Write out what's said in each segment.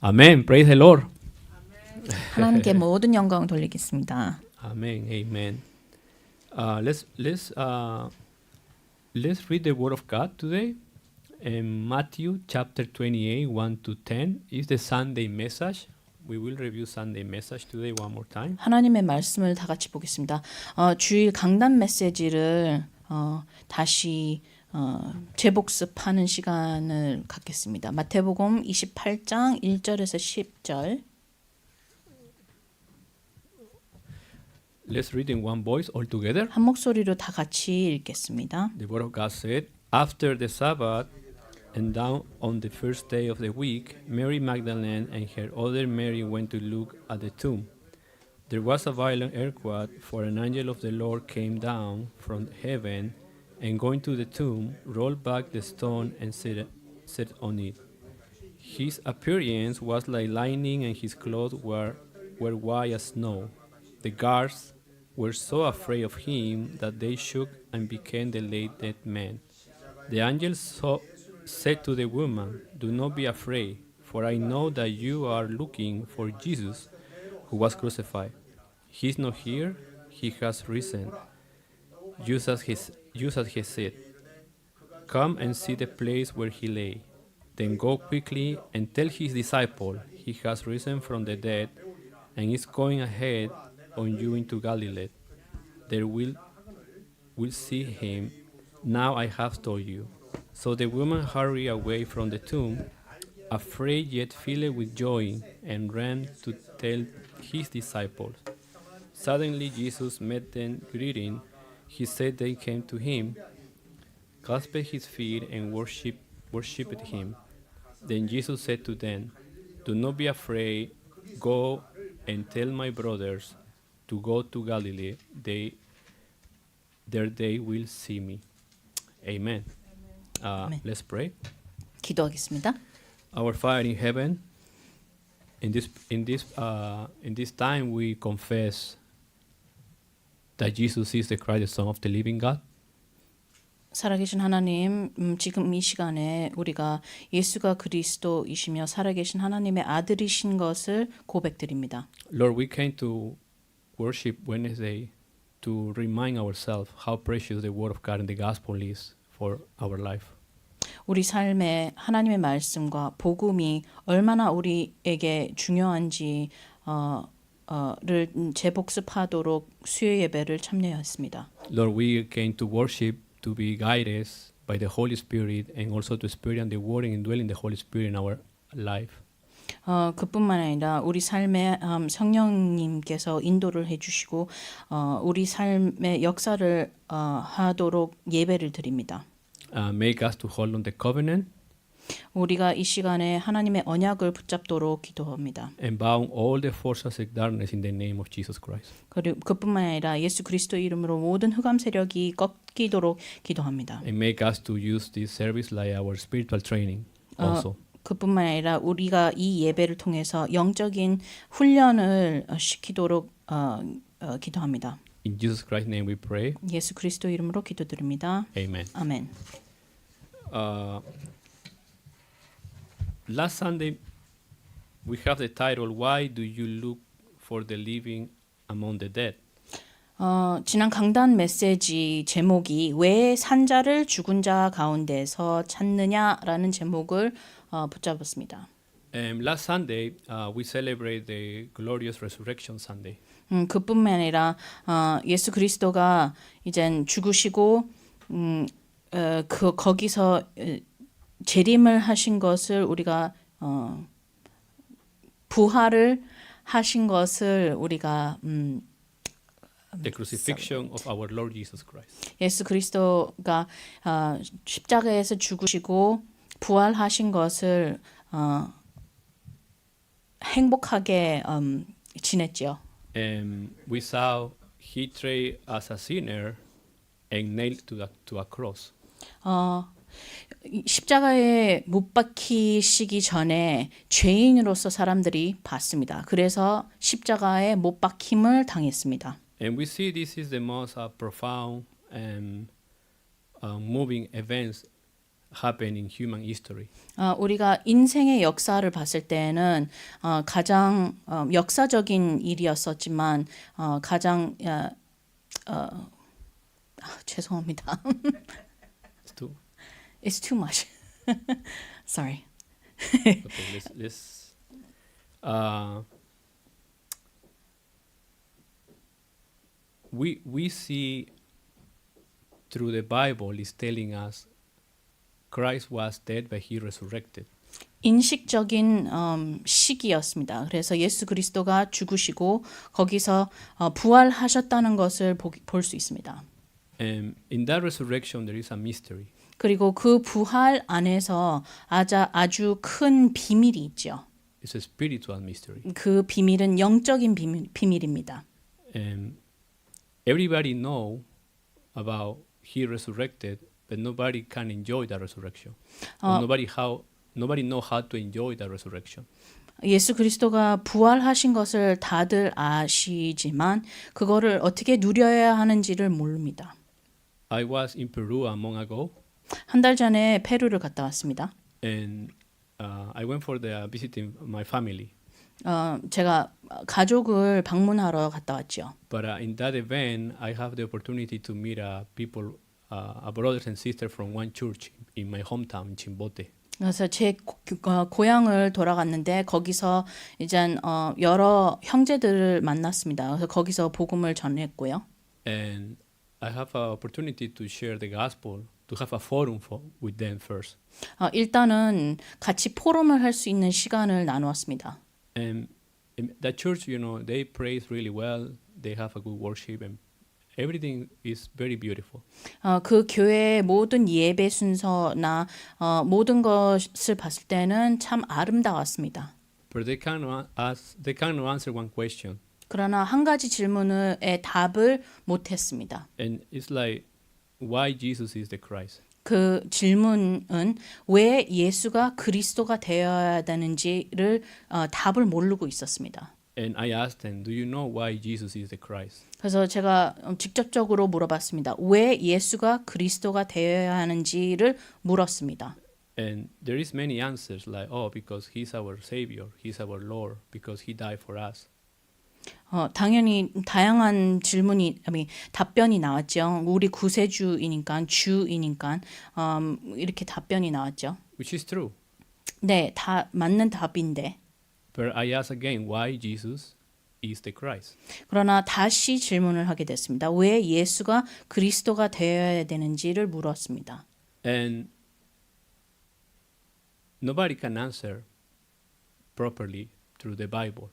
Amen. Praise the Lord. 하나님께 모든 영광을 돌리겠습니다. Amen. Amen. Let's read the Word of God today. In Matthew chapter 28, 1 to 10 is the Sunday message. We will review Sunday message today one more time. 하나님의 말씀을 다 같이 보겠습니다. 주일 강단 메시지를 다시 재복습하는 시간을 갖겠습니다. 마태복음 28장 1절에서 10절. Let's read in one voice all together. 한 목소리로 다 같이 읽겠습니다. The Word of God said, After the Sabbath and down on the first day of the week, Mary Magdalene and her other Mary went to look at the tomb. There was a violent earthquake, for an angel of the Lord came down from heaven and going to the tomb, rolled back the stone and sat on it. His appearance was like lightning and his clothes were white as snow. The guards were so afraid of him that they shook and became the late dead man. The angel said to the woman, Do not be afraid, for I know that you are looking for Jesus who was crucified. He is not here, he has risen, just as he said. Come and see the place where he lay. Then go quickly and tell his disciple he has risen from the dead and is going ahead on you into Galilee. There will see him. Now I have told you. So the woman hurried away from the tomb, afraid yet filled with joy, and ran to tell his disciples. Suddenly Jesus met them greeting. He said they came to him, clasped his feet, and worshipped him. Then Jesus said to them, Do not be afraid. Go and tell my brothers to go to Galilee. There they will see me. Amen. Amen. Let's pray. 기도하겠습니다. Our Father in heaven, in this time we confess that Jesus is the Christ, the Son of the living God. 살아계신 하나님, 지금 이 시간에 우리가 예수가 그리스도이시며 살아계신 하나님의 아들이신 것을 고백드립니다. Lord, we came to worship Wednesday to remind ourselves how precious the Word of God and the Gospel is for our life. 우리 삶에 하나님의 말씀과 복음이 얼마나 우리에게 중요한지 를 재복습하도록 수요 예배를 참여했습니다. Lord, we came to worship to be guided by the Holy Spirit and also to experience the Word and indwelling the Holy Spirit in our life. 그뿐만 아니라 우리 삶에 성령님께서 인도를 해주시고 우리 삶의 역사를 하도록 예배를 드립니다. Make us to hold on the covenant 우리가 이 시간에 하나님의 언약을 붙잡도록 기도합니다. and bound all the forces of darkness in the name of Jesus Christ. 그리고 그뿐만 아니라 예수 그리스도 이름으로 모든 흑암 세력이 꺾이도록 기도합니다. And make us to use this service like our spiritual training also. 그뿐만 아니라 우리가 이 예배를 통해서 영적인 훈련을 시키도록 기도합니다. In Jesus Christ's name we pray. 예수 그리스도 이름으로 기도드립니다. Amen. 아멘. Last Sunday we have the title Why do you look for the living among the dead? 지난 강단 메시지 제목이 왜 산자를 죽은 자 가운데서 찾느냐라는 제목을 붙잡았습니다. Last Sunday we celebrate the glorious resurrection Sunday. 그뿐만 아니라 예수 그리스도가 이젠 죽으시고 거기서 재림을 하신 것을 우리가 부활을 하신 것을 우리가 The crucifixion of our Lord Jesus Christ. 예수 그리스도가 십자가에서 죽으시고 부활하신 것을 행복하게 지냈죠. We saw he tried as a sinner and nailed to a cross. 십자가에 못 박히시기 전에 죄인으로서 사람들이 봤습니다. 그래서 십자가에 못 박힘을 당했습니다. And we see this is the most profound and moving events happened in human history. 우리가 인생의 역사를 봤을 때는 가장 역사적인 일이었었지만 가장 죄송합니다. It's too much. Sorry. Okay, let's we see through the Bible is telling us Christ was dead but he resurrected. 인식적인 시기였습니다. 그래서 예수 그리스도가 죽으시고 거기서 부활하셨다는 것을 볼 수 있습니다. And in that resurrection there is a mystery. 그리고 그 부활 안에서 아주 큰 비밀이 있죠. It's a spiritual mystery. 그 비밀은 영적인 비밀입니다. And everybody know about he resurrected, but nobody can enjoy that resurrection. Or nobody know how to enjoy that resurrection. 예수 그리스도가 부활하신 것을 다들 아시지만 그거를 어떻게 누려야 하는지를 모릅니다. I was in Peru a month ago. 한 달 전에 페루를 갔다 왔습니다. And I went for the visiting my family. 제가 가족을 방문하러 갔다 왔죠. But in that event, I have the opportunity to meet people, brothers and sisters from one church in my hometown, in Chimbote. 그래서 제 고향을 돌아갔는데 거기서 이제 여러 형제들을 만났습니다. 그래서 거기서 복음을 전했고요. And I have an opportunity to share the gospel, to have a forum with them first. 일단은 같이 포럼을 할 수 있는 시간을 나누었습니다. And that church, you know, they praise really well. They have a good worship, and everything is very beautiful. 그 교회의 모든 예배 순서나 모든 것을 봤을 때는 참 아름다웠습니다. But they cannot answer one question. 그러나 한 가지 질문에 답을 못했습니다. And it's like, why Jesus is the Christ? 그 질문은 왜 예수가 그리스도가 되어야 되는지를 답을 모르고 있었습니다. And I asked them, do you know why Jesus is the Christ? 그래서 제가 직접적으로 물어봤습니다. 왜 예수가 그리스도가 되어야 하는지를 물었습니다. And there is many answers like, oh, because he's our savior, he's our Lord, because he died for us. 당연히 다양한 답변이 나왔죠. 우리 구세주이니까 주이니까 이렇게 답변이 나왔죠. Which is true. 네, 다 맞는 답인데. But I ask again, why Jesus is the Christ? 그러나 다시 질문을 하게 됐습니다. 왜 예수가 그리스도가 되어야 되는지를 물었습니다. And nobody can answer properly through the Bible.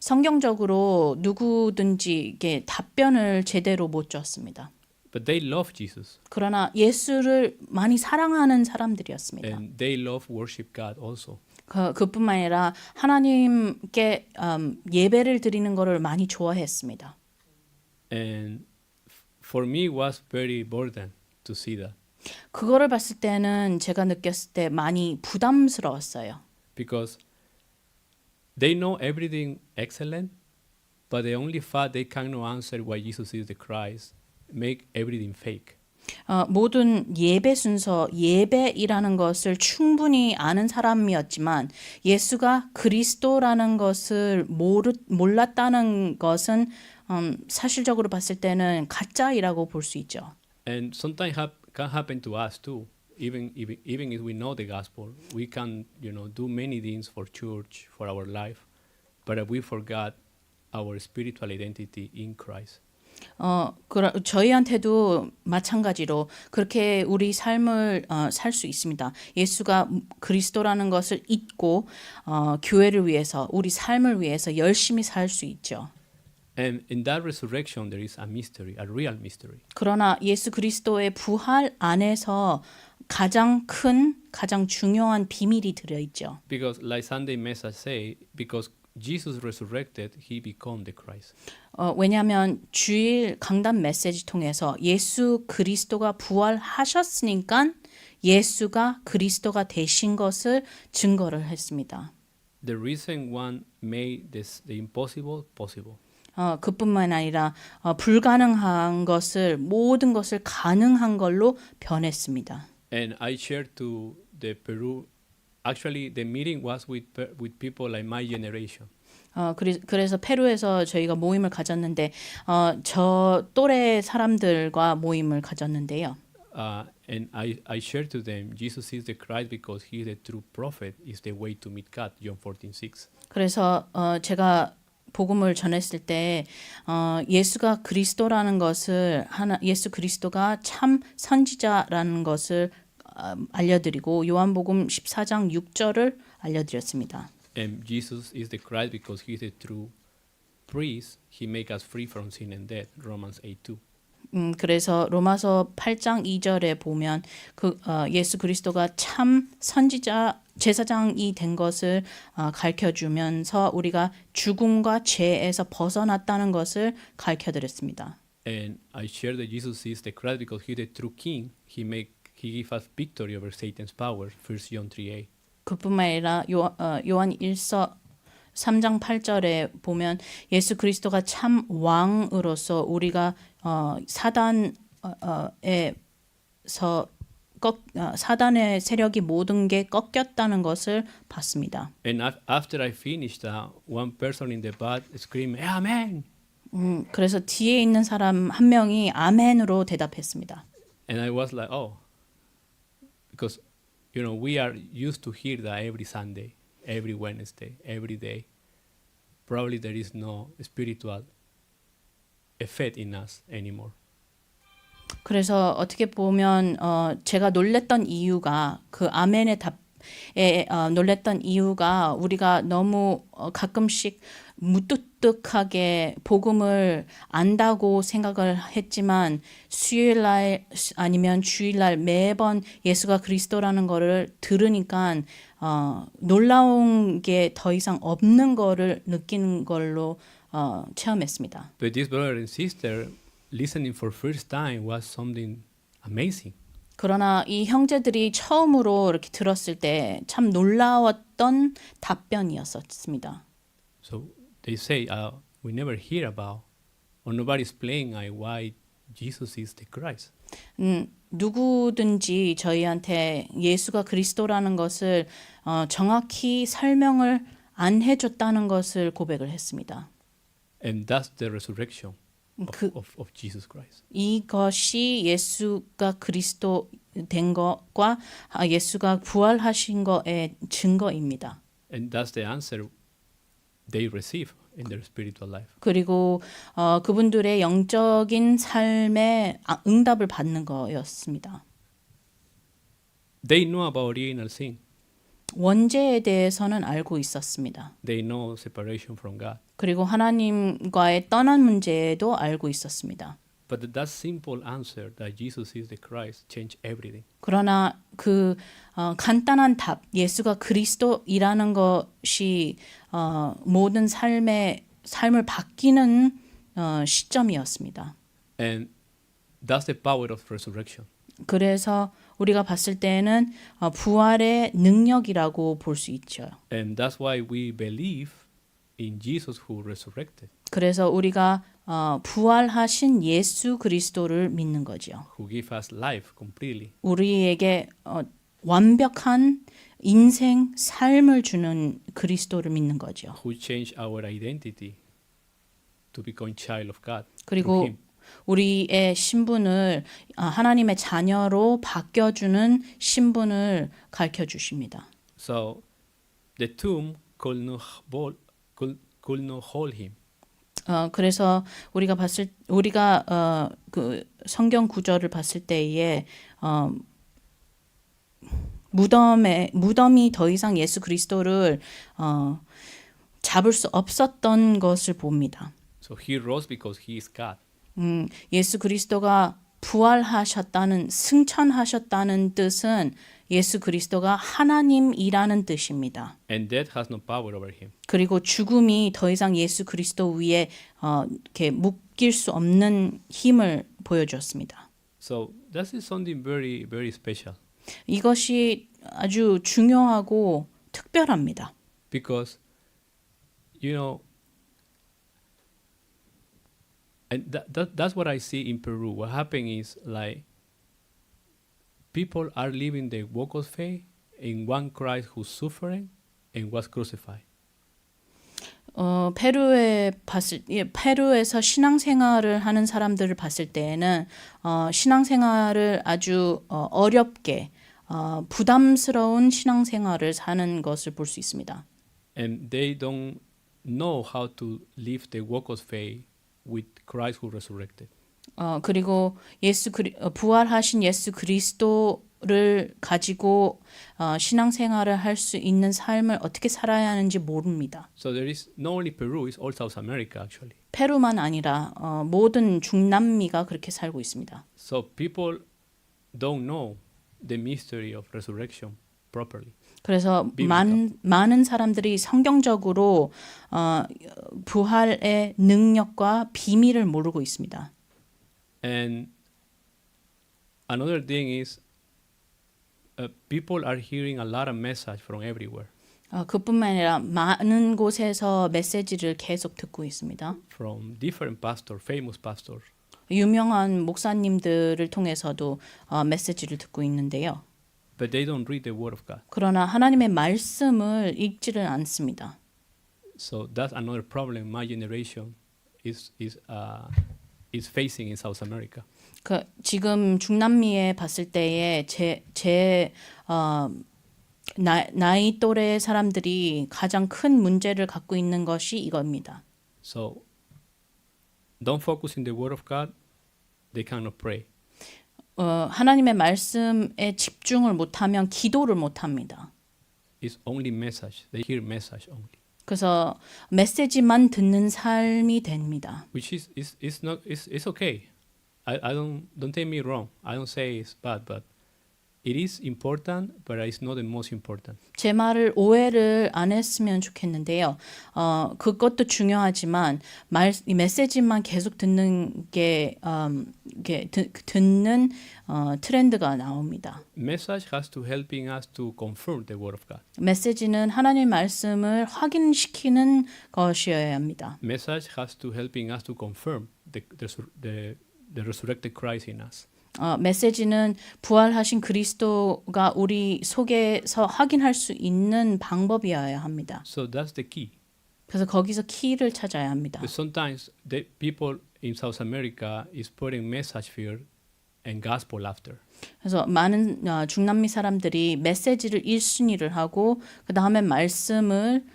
성경적으로 누구든지 이게 답변을 제대로 못 줬습니다. But they love Jesus. 그러나 예수를 많이 사랑하는 사람들이었습니다. And they love worship God also. 그뿐만 아니라 하나님께 예배를 드리는 것을 많이 좋아했습니다. And for me it was very burden to see that. 그거를 봤을 때는 제가 느꼈을 때 많이 부담스러웠어요. Because they know everything excellent, but the only fact they cannot answer why Jesus is the Christ make everything fake. 모든 예배 순서, 예배이라는 것을 충분히 아는 사람이었지만 예수가 그리스도라는 것을 몰랐다는 것은 사실적으로 봤을 때는 가짜이라고 볼 수 있죠. And sometimes can happen to us too. Even if we know the gospel, we can, do many things for church, for our life, but we forgot our spiritual identity in Christ. 저희한테도 마찬가지로 그렇게 우리 삶을 살 수 있습니다. 예수가 그리스도라는 것을 잊고 교회를 위해서, 우리 삶을 위해서 열심히 살 수 있죠. And in that resurrection there is a mystery, a real mystery. 그러나 예수 그리스도의 부활 안에서 가장 큰, 가장 중요한 비밀이 들어있죠. Because like Sunday message say, because Jesus resurrected, he became the Christ. 왜냐하면 주일 강단 메시지 통해서 예수 그리스도가 부활하셨으니까 예수가 그리스도가 되신 것을 증거를 했습니다. The risen one made the impossible possible. 그뿐만 아니라 불가능한 것을 모든 것을 가능한 걸로 변했습니다. And I shared to the Peru. Actually, the meeting was with people like my generation. 그래서 페루에서 저희가 모임을 가졌는데 저 또래 사람들과 모임을 가졌는데요. And I shared to them, Jesus is the Christ because he is the true prophet, is the way to meet God, John 14:6. 그래서 제가 복음을 전했을 때 예수가 그리스도라는 것을 예수 그리스도가 참 선지자라는 것을 알려드리고 요한복음 14장 6절을 알려드렸습니다. And Jesus is the Christ because he is the true priest. He make us free from sin and death, Romans 8:2. 그래서 로마서 8장 2절에 보면 예수 그리스도가 참 선지자 제사장이 된 것을 가르쳐 주면서 우리가 죽음과 죄에서 벗어났다는 것을 가르쳐 드렸습니다. And I share that Jesus is the Christ because he is the true king. He give us victory over Satan's power, 1 John 3:8. 그뿐만 아니라 요한 1서 3장 8절에 보면 예수 그리스도가 참 왕으로서 우리가 사단의 세력이 모든 게 꺾였다는 것을 봤습니다. And after I finished, one person in the back screamed, "Amen!" 그래서 뒤에 있는 사람 한 명이 아멘으로 대답했습니다. And I was like, "Oh," because we are used to hear that every Sunday, every Wednesday, every day. Probably there is no spiritual effect in us anymore. 그래서 어떻게 보면 제가 놀랬던 이유가 그 아멘의 답에 놀랬던 이유가 우리가 너무 가끔씩 무뚝뚝하게 복음을 안다고 생각을 했지만 수요일날 아니면 주일날 매번 예수가 그리스도라는 거를 들으니까 놀라운 게 더 이상 없는 거를 느끼는 걸로 체험했습니다. But this brother and sister listening for first time was something amazing. 그러나 이 형제들이 처음으로 이렇게 들었을 때 참 놀라웠던 답변이었습니다. So they say, we never hear about, or nobody explain why Jesus is the Christ. 누구든지 저희한테 예수가 그리스도라는 것을 정확히 설명을 안 해줬다는 것을 고백을 했습니다. And that's the resurrection of Jesus Christ. 이것이 예수가 그리스도 된 것과 예수가 부활하신 것의 증거입니다. And that's the answer they receive in their spiritual life. 그리고 그분들의 영적인 삶에 응답을 받는 거였습니다. They know about original sin. 원죄에 대해서는 알고 있었습니다. They know separation from God. 그리고 하나님과의 떠난 문제도 알고 있었습니다. But that simple answer that Jesus is the Christ changed everything. 그러나 그 간단한 답, 예수가 그리스도이라는 것이 모든 삶을 바뀌는 시점이었습니다. And that's the power of resurrection. 그래서 우리가 봤을 때는 부활의 능력이라고 볼 수 있죠. And that's why we believe in Jesus who resurrected. 그래서 우리가 부활하신 예수 그리스도를 믿는 거죠. Who give us life completely. 우리에게 완벽한 인생, 삶을 주는 그리스도를 믿는 거죠. Who change our identity to become child of God. 그리고 우리의 신분을 하나님의 자녀로 바뀌어주는 신분을 가르쳐 주십니다. So the tomb could not hold him. 그래서 우리가 그 성경 구절을 봤을 때에 무덤이 더 이상 예수 그리스도를 잡을 수 없었던 것을 봅니다. So he rose because he is God. 예수 그리스도가 부활하셨다는 승천하셨다는 뜻은 예수 그리스도가 하나님이라는 뜻입니다. And death has no power over him. 그리고 죽음이 더 이상 예수 그리스도 위에 이렇게 묶일 수 없는 힘을 보여주었습니다. So that is something very, very special. 이것이 아주 중요하고 특별합니다. Because and that's what I see in Peru. What happened is like people are living the walk of faith in one Christ who's suffering and was crucified. 페루에서 신앙생활을 하는 사람들을 봤을 때에는 신앙생활을 아주 어렵게 부담스러운 신앙생활을 사는 것을 볼 수 있습니다. And they don't know how to live the walk of faith with Christ who resurrected. 그리고 부활하신 예수 그리스도를 가지고 신앙생활을 할 수 있는 삶을 어떻게 살아야 하는지 모릅니다. So there is not only Peru, it's all South America actually. 페루만 아니라 모든 중남미가 그렇게 살고 있습니다. So people don't know the mystery of resurrection properly. 그래서 많은 사람들이 성경적으로 부활의 능력과 비밀을 모르고 있습니다. And another thing is people are hearing a lot of message from everywhere. 그뿐만 아니라 많은 곳에서 메시지를 계속 듣고 있습니다. From different pastors, famous pastors. 유명한 목사님들을 통해서도 메시지를 듣고 있는데요. But they don't read the Word of God. 그러나 하나님의 말씀을 읽지를 않습니다. So that's another problem my generation is facing in South America. 지금 중남미에 봤을 때에 제 나이 또래 사람들이 가장 큰 문제를 갖고 있는 것이 이겁니다. So don't focus in the Word of God. They cannot pray. 하나님의 말씀에 집중을 못하면 기도를 못합니다. It's only message. They hear message only. 그래서 메시지만 듣는 삶이 됩니다. Which is okay. I don't take me wrong. I don't say it's bad, but it is important, but it's not the most important. 제 말을 오해를 안 했으면 좋겠는데요. 그것도 중요하지만 이 메시지만 계속 듣는 게 듣는 트렌드가 나옵니다. Message has to helping us to confirm the word of God. 메시지는 하나님의 말씀을 확인시키는 것이어야 합니다. Message has to helping us to confirm the resurrected Christ in us. 메시지는 부활하신 그리스도가 우리 속에서 확인할 수 있는 방법이어야 합니다. So that's the key. 그래서 거기서 키를 찾아야 합니다. But sometimes the people in South America is putting message fear and gospel after. 그래서 많은 중남미 사람들이 메시지를 1순위를 하고 그 다음에 말씀을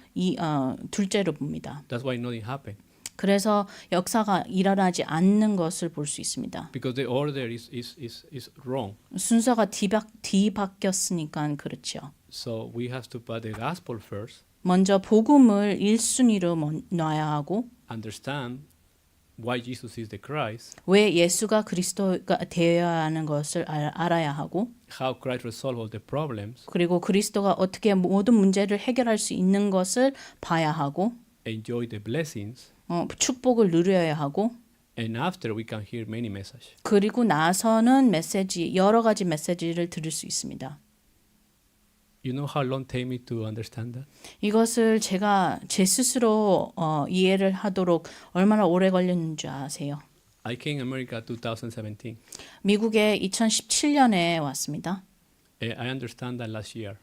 둘째로 봅니다. That's why nothing happened. 그래서 역사가 일어나지 않는 것을 볼 수 있습니다. Because the order is wrong. 순서가 뒤바뀌었으니까 그렇죠. So we have to put the gospel first. 먼저 복음을 1순위로 놔야 하고 Understand why Jesus is the Christ. 왜 예수가 그리스도가 되어야 하는 것을 알아야 하고 How Christ resolved all the problems. 그리고 그리스도가 어떻게 모든 문제를 해결할 수 있는 것을 봐야 하고 Enjoy the blessings. 축복을 누려야 하고 And after we can hear many messages. 그리고 나서는 여러 가지 메시지를 들을 수 있습니다. You know how long take me to understand that? 이것을 제가 제 스스로 이해를 하도록 얼마나 오래 걸렸는 줄 아세요? I came America 2017. 미국에 2017년에 왔습니다. I understand that last year.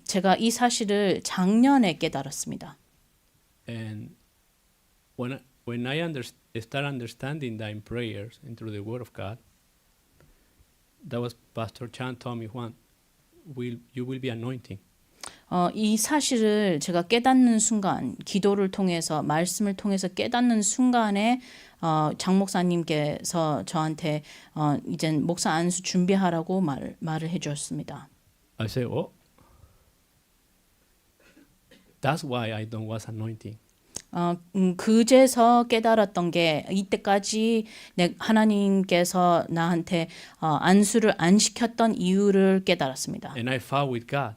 제가 이 사실을 작년에 깨달았습니다. And when I start understanding that in prayers and through the Word of God, that was Pastor Chan told me, Juan, you will be anointing. 이 사실을 제가 깨닫는 순간, 기도를 통해서 말씀을 통해서 깨닫는 순간에 장 목사님께서 저한테 이젠 목사 안수 준비하라고 말을 해주었습니다. I say, oh, that's why I don't was anointing. 그제서 깨달았던 게 이때까지 하나님께서 나한테 안수를 안 시켰던 이유를 깨달았습니다. And I fought with God.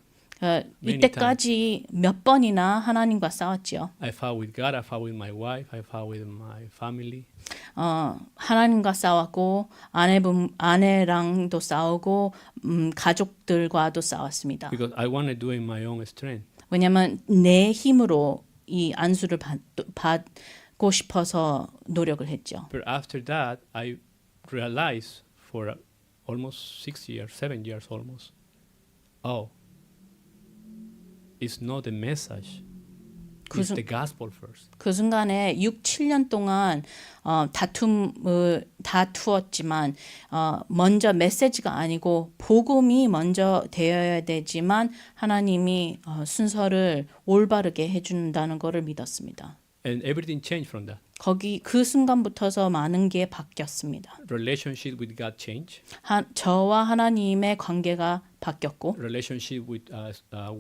이때까지 몇 번이나 하나님과 싸웠지요. I fought with God, I fought with my wife, I fought with my family. 하나님과 싸웠고 아내랑도 싸우고 가족들과도 싸웠습니다. Because I want to do it in my own strength. 왜냐하면 내 힘으로 이 안수를 받고 싶어서 노력을 했죠. But after that, I realized for almost 6 years, 7 years almost. Oh, it's not the message. It's the gospel first. 그 순간에 6, 7년 동안 다투었지만 먼저 메시지가 아니고 복음이 먼저 되어야 되지만 하나님이 순서를 올바르게 해준다는 것을 믿었습니다. And everything changed from that. 그 순간부터서 많은 게 바뀌었습니다. Relationship with God changed. 저와 하나님의 관계가 바뀌었고 Relationship with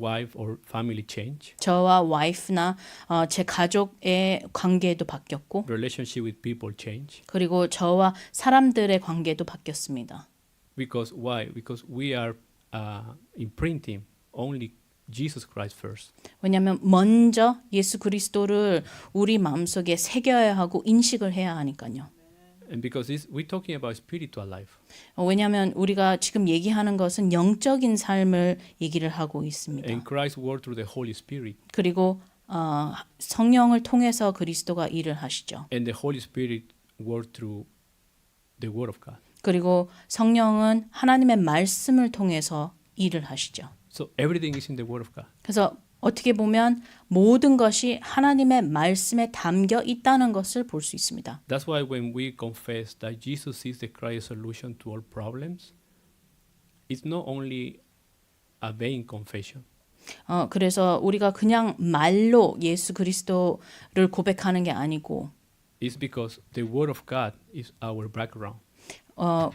wife or family changed. 저와 와이프나 제 가족의 관계도 바뀌었고 Relationship with people changed. 그리고 저와 사람들의 관계도 바뀌었습니다. Because why? Because we are imprinting only Jesus Christ first. 왜냐하면 먼저 예수 그리스도를 우리 마음속에 새겨야 하고 인식을 해야 하니까요. And because we're talking about spiritual life. 왜냐하면 우리가 지금 얘기하는 것은 영적인 삶을 얘기를 하고 있습니다. And Christ worked through the Holy Spirit. 그리고 성령을 통해서 그리스도가 일을 하시죠. And the Holy Spirit worked through the Word of God. 그리고 성령은 하나님의 말씀을 통해서 일을 하시죠. So everything is in the Word of God. 그래서 어떻게 보면 모든 것이 하나님의 말씀에 담겨 있다는 것을 볼 수 있습니다. That's why when we confess that Jesus is the Christ solution to all problems, it's not only a vain confession. 그래서 우리가 그냥 말로 예수 그리스도를 고백하는 게 아니고 It's because the Word of God is our background.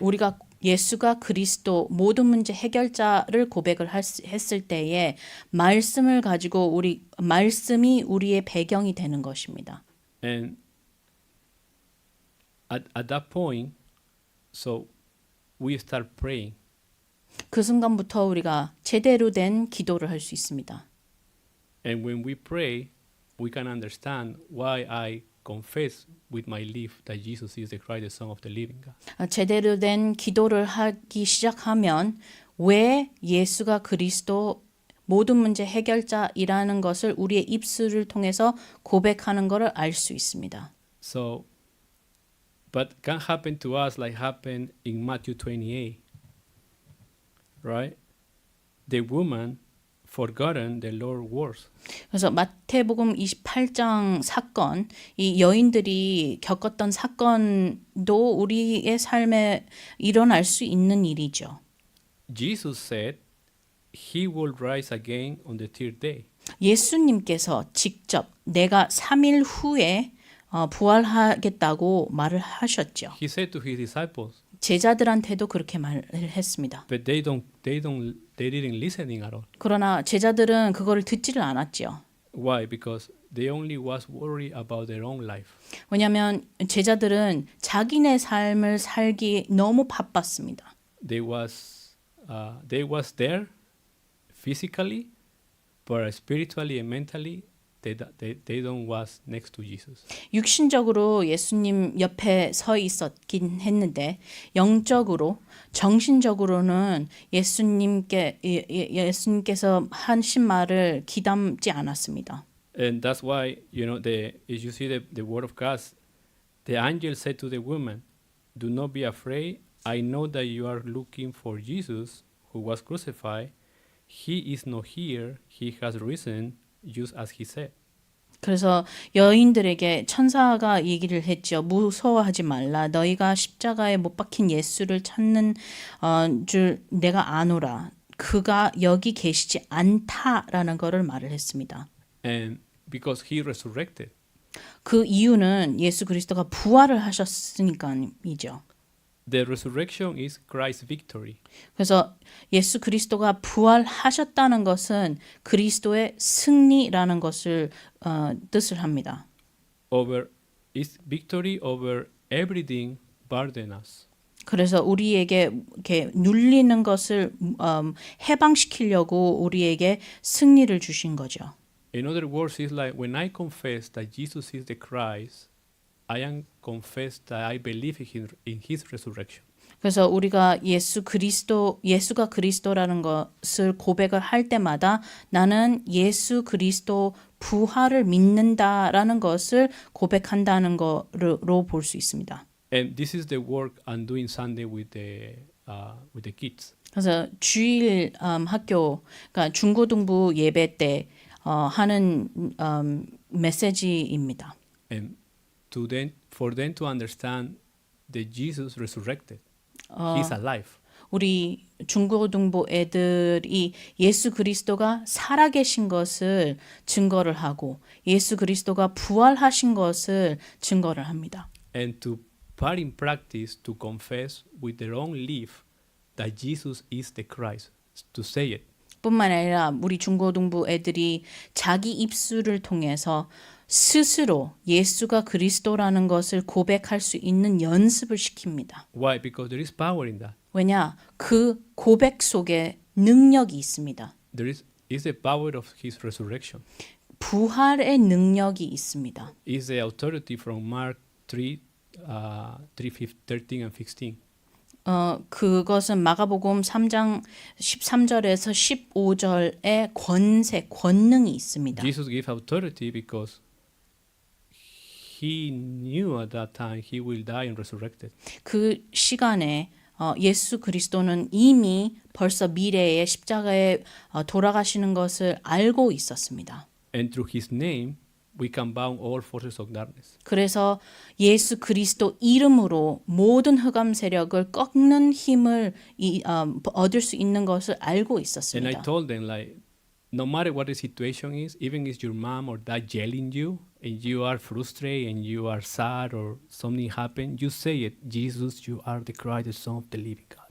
우리가 예수가 그리스도 모든 문제 해결자를 고백을 했을 때에 말씀을 가지고 말씀이 우리의 배경이 되는 것입니다. And at that point, so we start praying. 그 순간부터 우리가 제대로 된 기도를 할 수 있습니다. And when we pray, we can understand why I confess with my lips that Jesus is the Christ, the Son of the living God. 제대로 된 기도를 하기 시작하면 왜 예수가 그리스도 모든 문제 해결자이라는 것을 우리의 입술을 통해서 고백하는 것을 알 수 있습니다. So, but can happen to us like happened in Matthew 28, right? The woman forgotten the Lord's words. 그래서 마태복음 28장 사건, 이 여인들이 겪었던 사건도 우리의 삶에 일어날 수 있는 일이죠. Jesus said he will rise again on the third day. 예수님께서 직접 내가 3일 후에 부활하겠다고 말을 하셨죠. He said to his disciples, 제자들한테도 그렇게 말을 했습니다. but they didn't listening at all. 그러나 제자들은 그거를 듣지를 않았죠. Why? Because they only was worried about their own life. 왜냐하면 제자들은 자기네 삶을 살기 너무 바빴습니다. They was there physically, but spiritually and mentally they don't was next to Jesus. 육신적으로 예수님 옆에 서 있었긴 했는데 영적으로 정신적으로는 예수님께서 하신 말을 귀담지 않았습니다. And that's why if you see the word of God, the angel said to the woman, "Do not be afraid. I know that you are looking for Jesus who was crucified. He is not here. He has risen, just as he said." 그래서 여인들에게 천사가 얘기를 했죠. 무서워하지 말라. 너희가 십자가에 못 박힌 예수를 찾는 줄 내가 아노라. 그가 여기 계시지 않다라는 것을 말을 했습니다. And because he resurrected. 그 이유는 예수 그리스도가 부활을 하셨으니까이죠. The resurrection is Christ's victory. 그래서 예수 그리스도가 부활하셨다는 것은 그리스도의 승리라는 것을 뜻을 합니다. Is victory over everything burden us. 그래서 우리에게 이렇게 눌리는 것을 해방시키려고 우리에게 승리를 주신 거죠. In other words, it's like when I confess that Jesus is the Christ, I am confessed that I believe in His resurrection. 그래서 우리가 예수가 그리스도라는 것을 고백을 할 때마다 나는 예수 그리스도 부활을 믿는다라는 것을 고백한다는 거로 볼 수 있습니다. And this is the work I'm doing Sunday with the with the kids. 그래서 주일 학교, 그러니까 중고등부 예배 때 하는 메시지입니다. And for them to understand that Jesus resurrected, He's alive. 우리 중고등부 애들이 예수 그리스도가 살아계신 것을 증거를 하고 예수 그리스도가 부활하신 것을 증거를 합니다. And to put in practice to confess with their own life that Jesus is the Christ, to say it. 뿐만 아니라 우리 중고등부 애들이 자기 입술을 통해서 스스로 예수가 그리스도라는 것을 고백할 수 있는 연습을 시킵니다. Why? Because there is power in that. 왜냐? 그 고백 속에 능력이 있습니다. There is the power of His resurrection. 부활의 능력이 있습니다. Is the authority from Mark 3, 13 and 15. 그것은 마가복음 3장 13절에서 15절의 권세, 권능이 있습니다. Jesus gave authority because He knew at that time He will die and resurrected. 그 시간에 예수 그리스도는 이미 벌써 미래에 십자가에 돌아가시는 것을 알고 있었습니다. And through His name, we can bound all forces of darkness. 그래서 예수 그리스도 이름으로 모든 흑암 세력을 꺾는 힘을 얻을 수 있는 것을 알고 And I 있었습니다. told them, like, no matter what the situation is, even if your mom or dad yelling you, and you are frustrated, and you are sad, or something happened, you say it, Jesus, you are the Christ, the Son of the living God.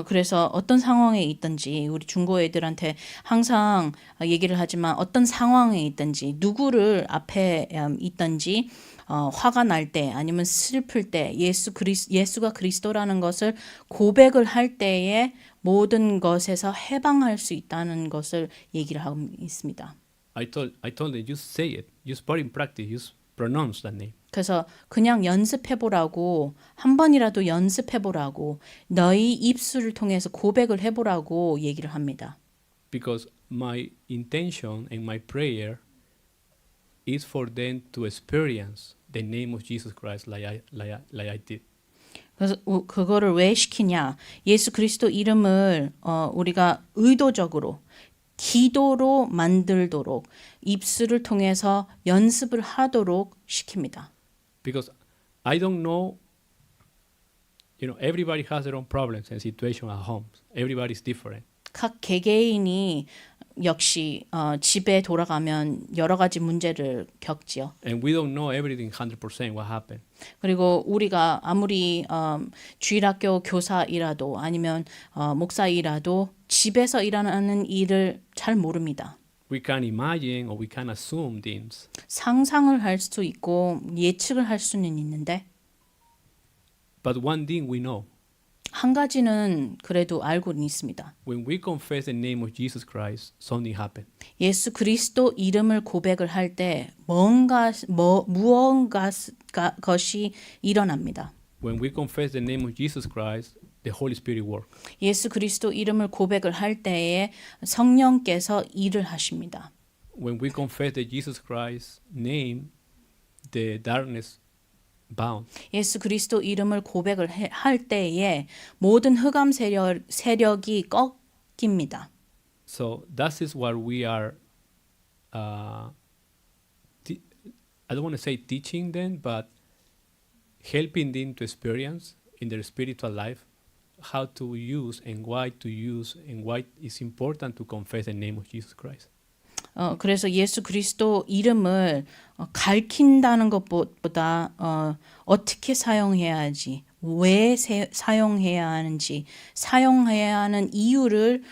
그래서 어떤 상황에 있든지 우리 중고 애들한테 항상 얘기를 하지만 어떤 상황에 있든지 누구를 앞에 있든지 화가 날 때 아니면 슬플 때 예수가 그리스도라는 것을 고백을 할 때에 모든 것에서 해방할 수 있다는 것을 얘기를 하고 있습니다. I told them, you say it, you put in practice, you pronounce that name. 그래서 그냥 연습해보라고 한 번이라도 연습해보라고 너희 입술을 통해서 고백을 해보라고 얘기를 합니다. Because my intention and my prayer is for them to experience the name of Jesus Christ like I did. 그래서 그거를 왜 시키냐? 예수 그리스도 이름을 우리가 의도적으로 기도로 만들도록 입술을 통해서 연습을 하도록 시킵니다. Because I don't know, everybody has their own problems and situation at home. Everybody's different. 각 개개인이 역시 집에 돌아가면 여러 가지 문제를 겪지요. And we don't know everything 100% what happened. 그리고 우리가 아무리 주일학교 교사이라도 아니면 목사이라도 집에서 일하는 일을 잘 모릅니다. We can imagine or we can assume things. 상상을 할 수 있고 예측을 할 수는 있는데 But one thing we know. 한 가지는 그래도 알고는 있습니다. When we confess the name of Jesus Christ, something happened. 예수 그리스도 이름을 고백을 할 때 무언가 것이 일어납니다. When we confess the name of Jesus Christ, the Holy Spirit works. 예수 그리스도 이름을 고백을 할 때에 성령께서 일을 하십니다. When we confess the Jesus Christ name, the darkness bound. 예수 그리스도 이름을 고백을 할 때에 모든 흑암 세력이 꺾입니다. So that is what we are. I don't want to say teaching them, but helping them to experience in their spiritual life how to use and why it's important to confess the name of Jesus Christ. 그래서 예수 그리스도 이름을 가르친다는 것보다 어떻게 사용해야 하지, 왜 사용해야 하는지, 사용해야 하는 이유를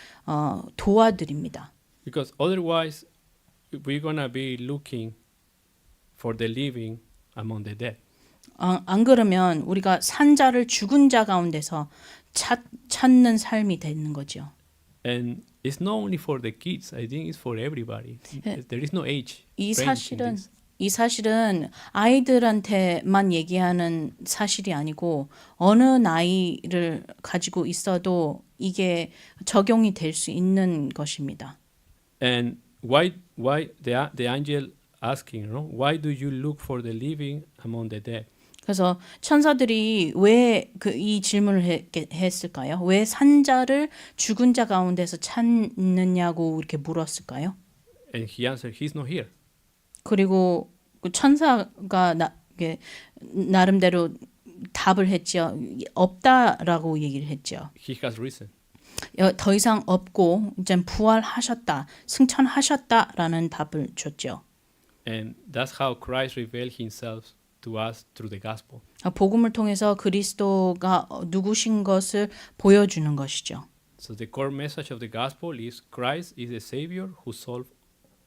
도와드립니다. Because otherwise, we're gonna be looking for the living among the dead. 안 그러면 우리가 산자를 죽은 자 가운데서 찾는 삶이 되는 거죠. And it's not only for the kids. I think it's for everybody. There is no age. 이 사실은 아이들한테만 얘기하는 사실이 아니고 어느 나이를 가지고 있어도 이게 적용이 될 수 있는 것입니다. And why the angel asking, why do you look for the living among the dead? 그래서 천사들이 왜 이 질문을 했을까요? 왜 산자를 죽은 자 가운데서 찾느냐고 이렇게 물었을까요? And he answered, he's not here. 그리고 그 천사가 나름대로 답을 했죠. 없다라고 얘기를 했죠. He has risen. 더 이상 없고 이제 부활하셨다, 승천하셨다라는 답을 줬죠. And that's how Christ revealed himself to us through the gospel. 복음을 통해서 그리스도가 누구신 것을 보여주는 것이죠. So the core message of the gospel is Christ is the Savior who solved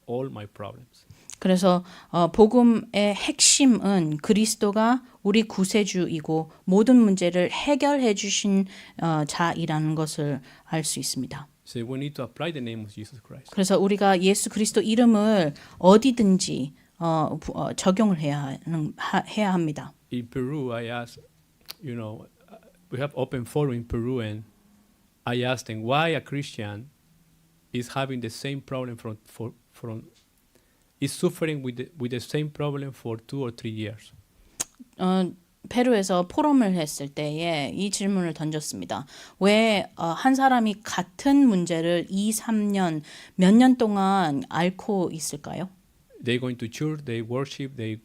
all my problems. 그래서 복음의 핵심은 그리스도가 우리 구세주이고 모든 문제를 해결해 주신 자이라는 것을 알 수 있습니다. So we need to apply the name of Jesus Christ. 그래서 우리가 예수 그리스도 이름을 어디든지 적용을 해야 합니다. In Peru, I asked, we have open forum in Peru, and I asked them why a Christian is having the same problem is suffering with the same problem for 2 or 3 years. 페루에서 포럼을 했을 때에 이 질문을 던졌습니다. 왜 한 사람이 같은 문제를 2, 3년, 몇 년 동안 앓고 있을까요? They going to church, they worship, they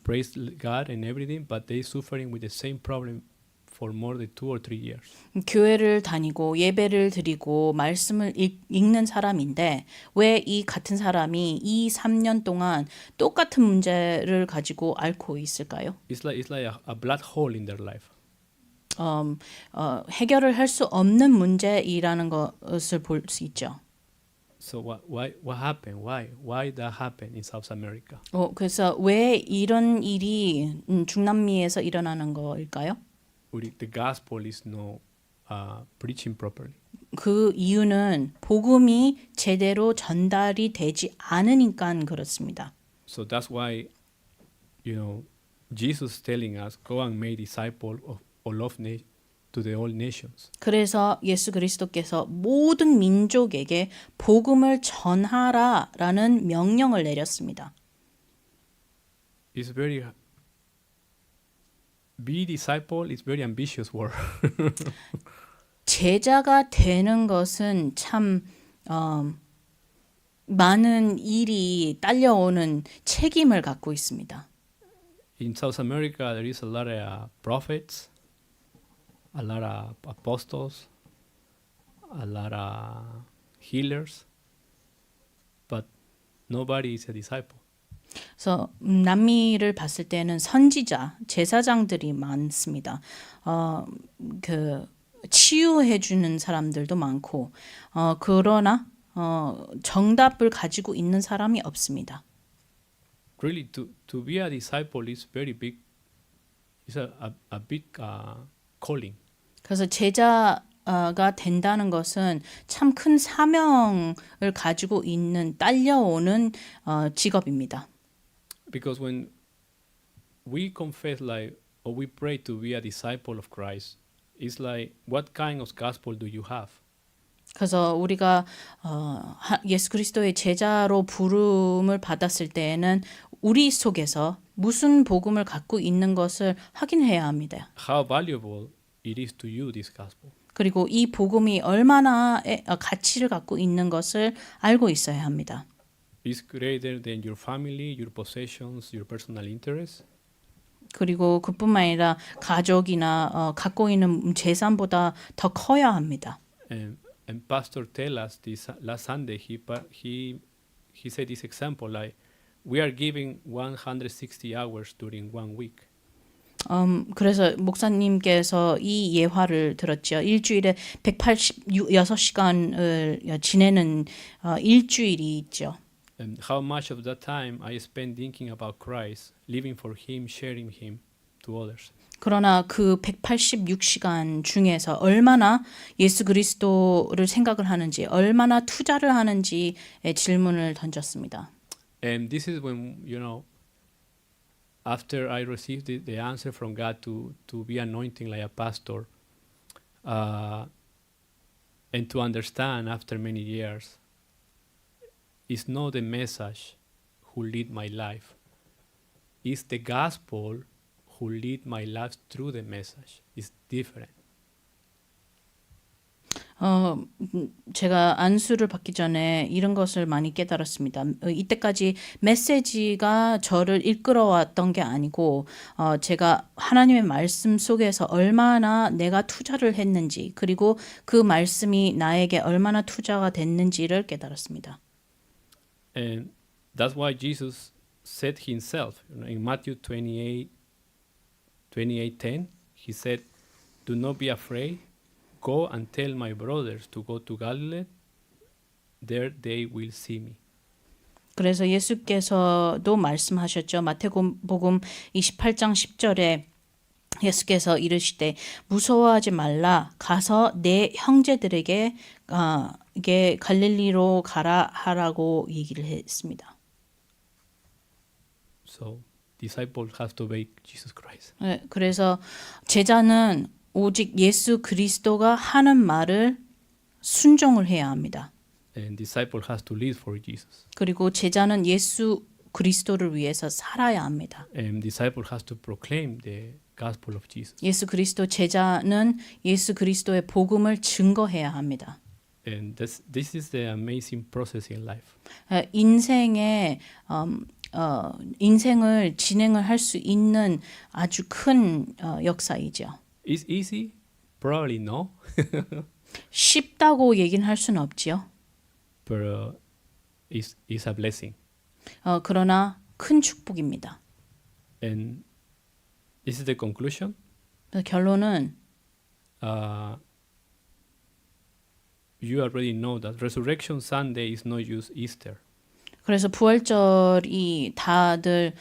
praise God and everything, but they suffering with the same problem for more than 2 or 3 years. 교회를 다니고 예배를 드리고 말씀을 읽는 사람인데 왜 이 같은 사람이 2, 3년 동안 똑같은 문제를 가지고 앓고 있을까요? It's like a black hole in their life. 해결을 할 수 없는 문제이라는 것을 볼 수 있죠. So what happened? Why that happened in South America? 그래서 왜 이런 일이 중남미에서 일어나는 거일까요? The gospel is not preaching properly. 그 이유는 복음이 제대로 전달이 되지 않으니까 그렇습니다. So that's why, Jesus is telling us, go and make disciples of all to the all nations. 그래서 예수 그리스도께서 모든 민족에게 복음을 전하라라는 명령을 내렸습니다. It's be disciple is very ambitious word. 제자가 되는 것은 참 많은 일이 딸려오는 책임을 갖고 있습니다. In South America, there is a lot of prophets, a lot of apostles, a lot of healers, but nobody is a disciple. 그래서 남미를 봤을 때는 선지자, 제사장들이 많습니다. 치유해 주는 사람들도 많고 그러나 정답을 가지고 있는 사람이 없습니다. Really, to be a disciple is very big. It's a big calling. 그래서 제자가 된다는 것은 참 큰 사명을 가지고 있는 딸려오는 직업입니다. Because when we confess or we pray to be a disciple of Christ, it's like, what kind of gospel do you have? 그래서 우리가 예수 그리스도의 제자로 부름을 받았을 때에는 우리 속에서 무슨 복음을 갖고 있는 것을 확인해야 합니다. How valuable it is to you, this gospel. 그리고 이 복음이 얼마나 가치를 갖고 있는 것을 알고 있어야 합니다. It's greater than your family, your possessions, your personal interests. 그리고 그뿐만 아니라 가족이나 갖고 있는 재산보다 더 커야 합니다. And Pastor tell us this last Sunday. He said this example, like we are giving 160 hours during 1 week. 그래서 목사님께서 이 예화를 들었죠. 일주일에 186시간을 지내는 일주일이 있죠. And how much of that time I spend thinking about Christ, living for Him, sharing Him to others. 그러나 그 186시간 중에서 얼마나 예수 그리스도를 생각을 하는지, 얼마나 투자를 하는지의 질문을 던졌습니다. And this is when, after I received the answer from God to be anointing like a pastor, and to understand after many years, it's not the message who lead my life. It's the gospel who lead my life through the message. It's different. 제가 안수를 받기 전에 이런 것을 많이 깨달았습니다. 이때까지 메시지가 저를 이끌어왔던 게 아니고 제가 하나님의 말씀 속에서 얼마나 내가 투자를 했는지 그리고 그 말씀이 나에게 얼마나 투자가 됐는지를 깨달았습니다. And that's why Jesus said himself in Matthew 28:10, he said, "Do not be afraid. Go and tell my brothers to go to Galilee. There they will see me." 그래서 예수께서도 말씀하셨죠. 마태복음 28장 10절에 예수께서 이르시되 무서워하지 말라 가서 내 형제들에게 이게 갈릴리로 가라 하라고 얘기를 했습니다. So disciples have to obey Jesus Christ. 네, 그래서 제자는 오직 예수 그리스도가 하는 말을 순종을 해야 합니다. And disciple has to live for Jesus. 그리고 제자는 예수 그리스도를 위해서 살아야 합니다. And disciple has to proclaim the gospel of Jesus. 예수 그리스도 제자는 예수 그리스도의 복음을 증거해야 합니다. And this is the amazing process in life. 인생을 진행을 할 수 있는 아주 큰 역사이죠. It's easy? Probably no. 쉽다고 얘기는 할 수는 없지요. But it's a blessing. 그러나 큰 축복입니다. And this is the conclusion. 결론은 You already know that Resurrection Sunday is not just Easter. 그래서 부활절이 다들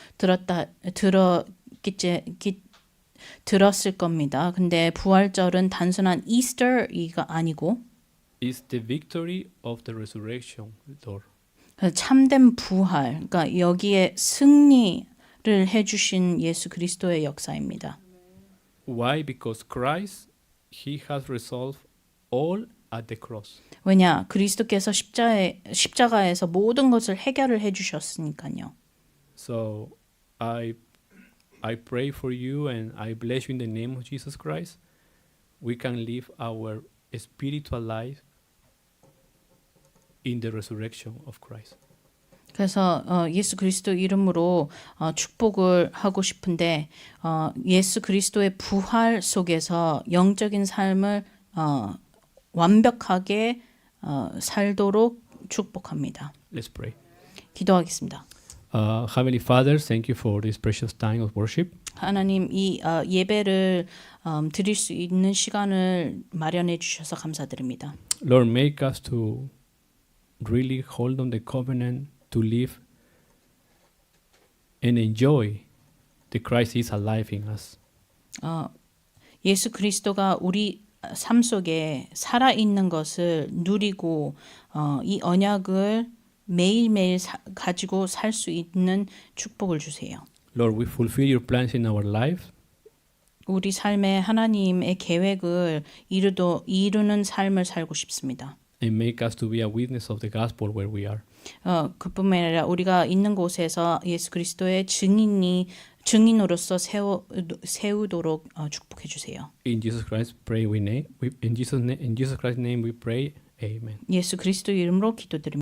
들었을 겁니다. 근데 부활절은 단순한 이스터가 아니고 It's the victory of the resurrection, Lord. 참된 부활, 그러니까 여기에 승리를 해주신 예수 그리스도의 역사입니다. Why? Because Christ, He has resolved all at the cross. 왜냐? 그리스도께서 십자가에서 모든 것을 해결을 해주셨으니까요. So I pray for you and I bless you in the name of Jesus Christ. We can live our spiritual life in the resurrection of Christ. 그래서 예수 그리스도 이름으로 축복을 하고 싶은데 예수 그리스도의 부활 속에서 영적인 삶을 완벽하게 살도록 축복합니다. Let's pray. 기도하겠습니다. Heavenly Father, thank you for this precious time of worship. 하나님 이 예배를 드릴 수 있는 시간을 마련해 주셔서 감사드립니다. Lord, make us to really hold on the covenant, to live and enjoy the Christ is alive in us. 예수 그리스도가 우리 삶 속에 살아 있는 것을 누리고 이 언약을 매일매일 가지고 살 수 있는 축복을 주세요. Lord, we fulfill your plans in our life. 우리 삶에 하나님의 계획을 이루는 삶을 살고 싶습니다. And make us to be a witness of the gospel where we are. 그뿐만 아니라 우리가 있는 곳에서 예수 그리스도의 증인으로서 세우도록 축복해 주세요. In Jesus Christ pray in Jesus Christ's name we pray. Amen. 예수 그리스도 이름으로 기도드립니다.